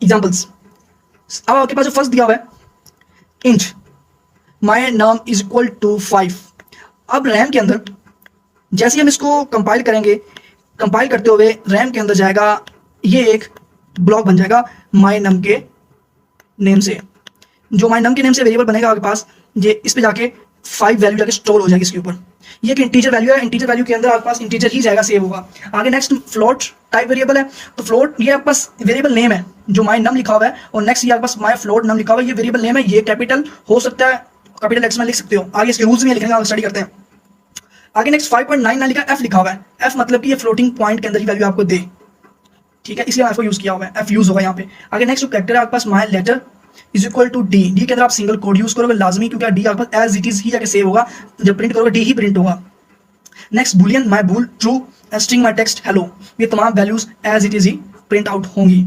Examples. अब आपके पास जो फर्स्ट दिया हुआ है इंट माई नाम इज इक्वल टू 5। अब रैम के अंदर जैसे ही हम इसको कंपाइल करेंगे, कंपाइल करते हुए रैम के अंदर जाएगा, ये एक ब्लॉक बन जाएगा माई नम के नेम से। जो माई नम के नेम से वेरिएबल बनेगा आपके पास, ये इस पे जाके 5 वैल्यू जाके स्टोर हो जाएगी इसके ऊपर। ये एक इंटीजर वैल्यू है, इंटीजर वैल्यू के अंदर आपके पास इंटीजर ही जाएगा, सेव होगा। आगे नेक्स्ट फ्लोट टाइप वेरिएबल है, तो फ्लोट ये आपके पास वेरिएबल नेम है जो माई नम लिखा हुआ है, और नेक्स्ट ये आपके पास माई फ्लोट नम लिखा हुआ है, ये वेरिएबल नेम है। ये कैपिटल हो सकता है, कैपिटल एक्स में लिख सकते हो, आगे इसके रूल्स में लिखने का स्टडी करते हैं। आगे नेक्स्ट 5.99 लिखा एफ लिखा हुआ है, एफ मतलब कि ये फ्लोटिंग पॉइंट के अंदर ही वैल्यू आपको दे, ठीक है, इसलिए एफ को यूज किया हुआ है, एफ यूज होगा यहाँ पे। आगे नेक्स्ट जो कैरेक्टर है आपके पास my letter is equal to D, D के अंदर आप सिंगल कोड यूज करोगे लाजमी, क्योंकि डी आपके पास एज इट इज ही जाके सेव होगा, जब प्रिंट करोगे डी ही प्रिंट होगा। Next boolean my bool true, string my text hello, ये तमाम वैल्यूज एज इट इज ही प्रिंट आउट होंगी।